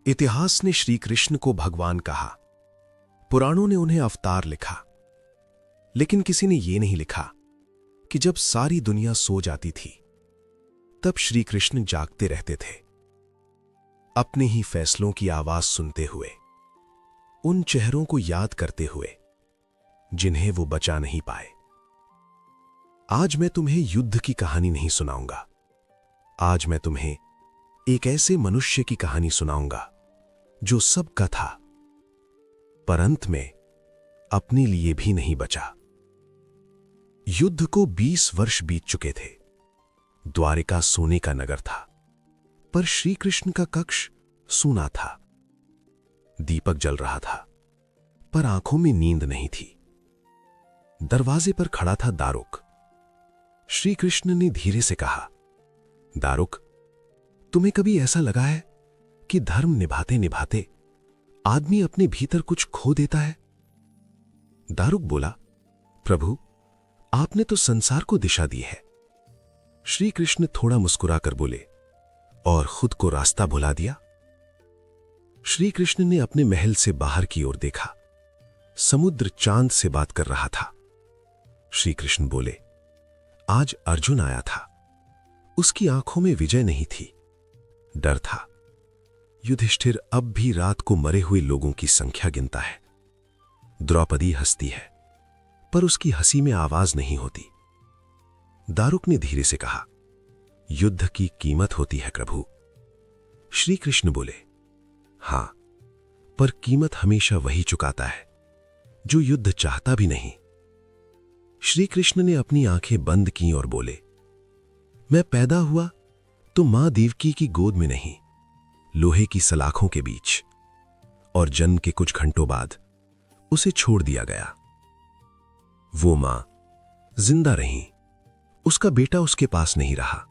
इतिहास ने श्री कृष्ण को भगवान कहा, पुराणों ने उन्हें अवतार लिखा, लेकिन किसी ने यह नहीं लिखा कि जब सारी दुनिया सो जाती थी तब श्री कृष्ण जागते रहते थे, अपने ही फैसलों की आवाज सुनते हुए, उन चेहरों को याद करते हुए जिन्हें वो बचा नहीं पाए। आज मैं तुम्हें युद्ध की कहानी नहीं सुनाऊंगा। आज मैं तुम्हें एक ऐसे मनुष्य की कहानी सुनाऊंगा जो सबका था, पर अंत में अपने लिए भी नहीं बचा। युद्ध को 20 वर्ष बीत चुके थे। द्वारिका सोने का नगर था, पर श्री कृष्ण का कक्ष सूना था। दीपक जल रहा था, पर आंखों में नींद नहीं थी। दरवाजे पर खड़ा था दारुक। श्री कृष्ण ने धीरे से कहा, दारुक, तुम्हें कभी ऐसा लगा है कि धर्म निभाते निभाते आदमी अपने भीतर कुछ खो देता है? दारुक बोला, प्रभु, आपने तो संसार को दिशा दी है। श्री कृष्ण थोड़ा मुस्कुराकर बोले, और खुद को रास्ता भुला दिया? श्री कृष्ण ने अपने महल से बाहर की ओर देखा। समुद्र चांद से बात कर रहा था। श्री कृष्ण बोले, आज अर्जुन आया था। उसकी आंखों में विजय नहीं थी, डर था। युधिष्ठिर अब भी रात को मरे हुए लोगों की संख्या गिनता है। द्रौपदी हंसती है, पर उसकी हंसी में आवाज नहीं होती। दारुक ने धीरे से कहा, युद्ध की कीमत होती है प्रभु। श्री कृष्ण बोले, हां, पर कीमत हमेशा वही चुकाता है जो युद्ध चाहता भी नहीं। श्री कृष्ण ने अपनी आंखें बंद की और बोले, मैं पैदा हुआ तो मां देवकी की गोद में नहीं, लोहे की सलाखों के बीच, और जन्म के कुछ घंटों बाद उसे छोड़ दिया गया। वो मां जिंदा रही, उसका बेटा उसके पास नहीं रहा।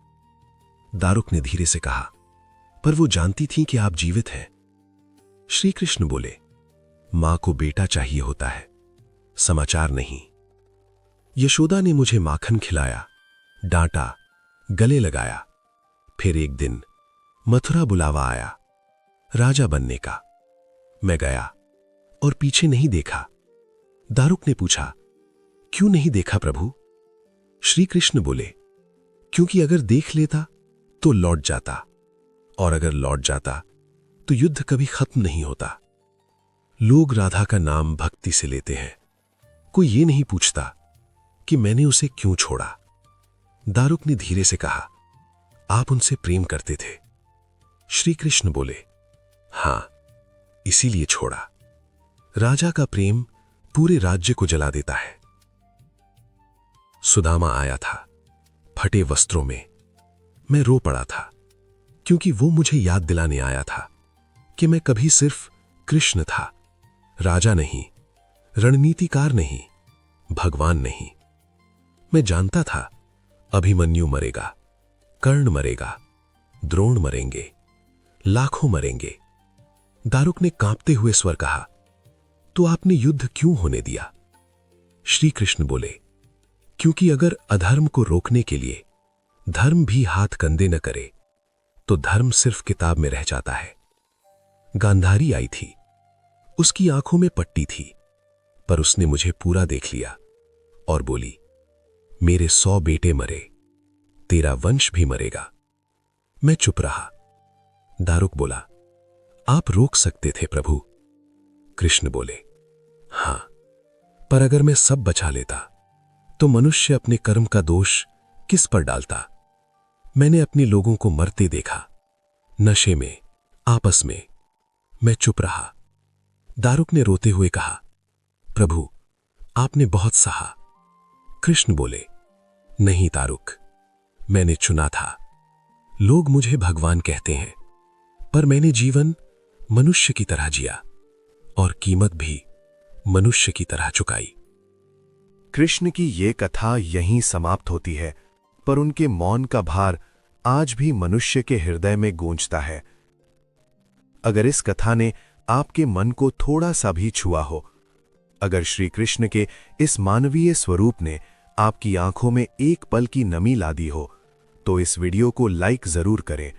दारुक ने धीरे से कहा, पर वो जानती थी कि आप जीवित हैं। श्री कृष्ण बोले, मां को बेटा चाहिए होता है, समाचार नहीं। यशोदा ने मुझे माखन खिलाया, डांटा, गले लगाया। फिर एक दिन मथुरा बुलावा आया, राजा बनने का। मैं गया और पीछे नहीं देखा। दारुक ने पूछा, क्यों नहीं देखा प्रभु? श्री कृष्ण बोले, क्योंकि अगर देख लेता तो लौट जाता, और अगर लौट जाता तो युद्ध कभी खत्म नहीं होता। लोग राधा का नाम भक्ति से लेते हैं, कोई ये नहीं पूछता कि मैंने उसे क्यों छोड़ा। दारुक ने धीरे से कहा, आप उनसे प्रेम करते थे। श्री कृष्ण बोले, हां, इसीलिए छोड़ा। राजा का प्रेम पूरे राज्य को जला देता है। सुदामा आया था, फटे वस्त्रों में। मैं रो पड़ा था, क्योंकि वो मुझे याद दिलाने आया था कि मैं कभी सिर्फ कृष्ण था, राजा नहीं, रणनीतिकार नहीं, भगवान नहीं। मैं जानता था अभिमन्यु मरेगा, कर्ण मरेगा, द्रोण मरेंगे, लाखों मरेंगे। दारुक ने कांपते हुए स्वर कहा, तो आपने युद्ध क्यों होने दिया? श्री कृष्ण बोले, क्योंकि अगर अधर्म को रोकने के लिए धर्म भी हाथ कंधे न करे तो धर्म सिर्फ किताब में रह जाता है। गांधारी आई थी, उसकी आंखों में पट्टी थी, पर उसने मुझे पूरा देख लिया और बोली, मेरे 100 बेटे मरे, तेरा वंश भी मरेगा। मैं चुप रहा। दारुक बोला, आप रोक सकते थे प्रभु। कृष्ण बोले, हां, पर अगर मैं सब बचा लेता तो मनुष्य अपने कर्म का दोष किस पर डालता? मैंने अपने लोगों को मरते देखा, नशे में, आपस में। मैं चुप रहा। दारुक ने रोते हुए कहा, प्रभु, आपने बहुत सहा। कृष्ण बोले, नहीं दारुक, मैंने चुना था। लोग मुझे भगवान कहते हैं, पर मैंने जीवन मनुष्य की तरह जिया और कीमत भी मनुष्य की तरह चुकाई। कृष्ण की ये कथा यहीं समाप्त होती है, पर उनके मौन का भार आज भी मनुष्य के हृदय में गूंजता है। अगर इस कथा ने आपके मन को थोड़ा सा भी छुआ हो, अगर श्री कृष्ण के इस मानवीय स्वरूप ने आपकी आंखों में एक पल की नमी ला दी हो, तो इस वीडियो को लाइक जरूर करें।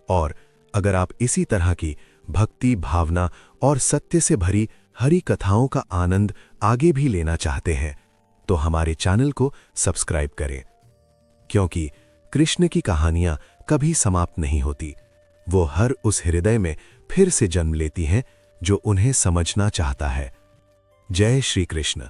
और अगर आप इसी तरह की भक्ति, भावना और सत्य से भरी हरि कथाओं का आनंद आगे भी लेना चाहते हैं तो हमारे चैनल को सब्सक्राइब करें, क्योंकि कृष्ण की कहानियां कभी समाप्त नहीं होती। वो हर उस हृदय में फिर से जन्म लेती हैं जो उन्हें समझना चाहता है। जय श्री कृष्ण।